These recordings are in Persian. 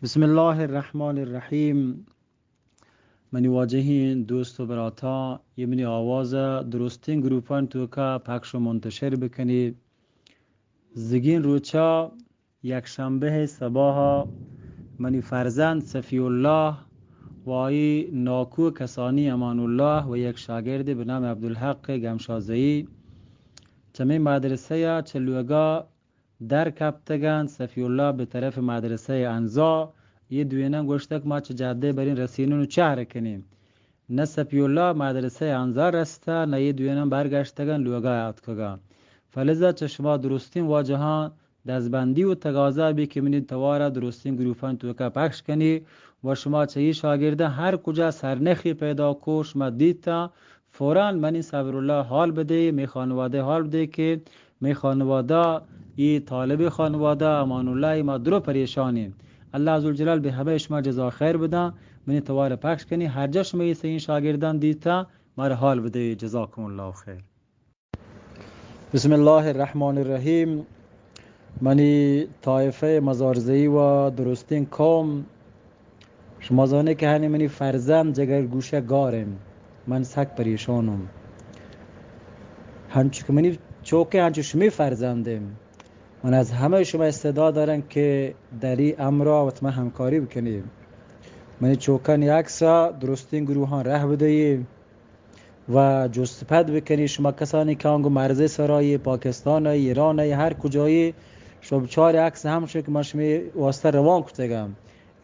بسم الله الرحمن الرحیم. منی واجهین دوست و براتا یه منی آواز درستین گروپان تو که پخش و منتشر بکنی. زگین روچا یک شنبه صباح منی فرزند صفی الله و آی ناکو کسانی امان الله و یک شاگرد به نام عبدالحق گمشازهی چمی مدرسه چلوگا در کپتگان. صفی الله به طرف مدرسه انزا یه دوینم گوشتک ما چه جاده برین رسینون و چه کنیم. نه صفی الله مدرسه انزا رسته نه یه دوینم برگشتگان لوگا اتکگان. فلزا چه شما درستین واجهان دزبندی و تقاضا بی که منید توارا درستین گروفان تو که پخش کنی و شما چه شاگرده هر کجا سرنخی پیدا کو شما دیتا فوراً منی صبر الله حال بده، می خانواده حال بده که می خانواده ای طالب خانواده امان الله ما درو پریشانیم. الله عزوجلال به همه شما جزا خیر بده. منی توار پخش کنی هر جا شما این شاگردان دیتا ما حال بده. جزاکم الله خیر. بسم الله الرحمن الرحیم. منی طایفه مزارزهی و درستین قوم شما زانه که هنی منی فرزند جگر گوشه گارم، من سک پریشانم. هنچو که منی چوکه هنچو شمی فرزندم. من از همه شما استعداد دارم که در این امر و همکاری بکنیم. منی چوکان یکسا درستین گروهان ره بدهیم و جستپد بکنی. شما کسانی که آنگو مرزه سرای پاکستان ایران هر کجایی شما بچاری عکس هم شو که من شما واسطه روان کتگم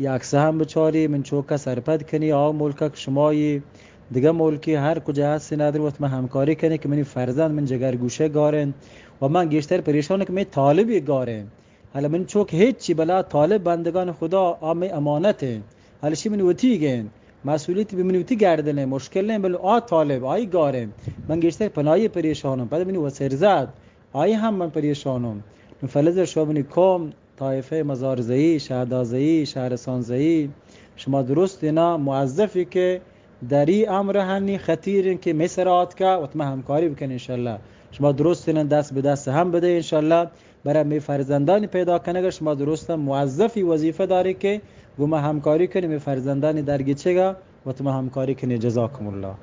یک عکس هم بچاری من چوکا سرپد کنی. آه ملکا که شمایی دیگه ملکی هر کجا هستی نداری و من همکاری کنی که منی فرزند من جگر گوشه گارن و من گشتر پریشانه که من طالبی گارن. حالا من چوک هیچی بلا طالب بندگان خدا آمی امانته. حالا چی من وطیگن مسئولیتی به منوتی گردنه مشکل نه بل طالب آی گاره من گشتر پناهی پریشانم. بعد منو وسرزاد آی هم من پریشانم. فلز شما منی قوم طایفه مزارزهی شهدازهی شهرسانزهی شما درست اینا موظفی که در این امر هنی خطیرین که مسرات که و ما همکاری بکن انشالله. شما درست اینا دست به دست هم بده انشالله. برای می فرزندانی پیدا کنه شما درست موظفی وظیفه داری که و ما همکاری کنیم فرزندانی درگیچه و تو ما همکاری کنی. جزاکم الله.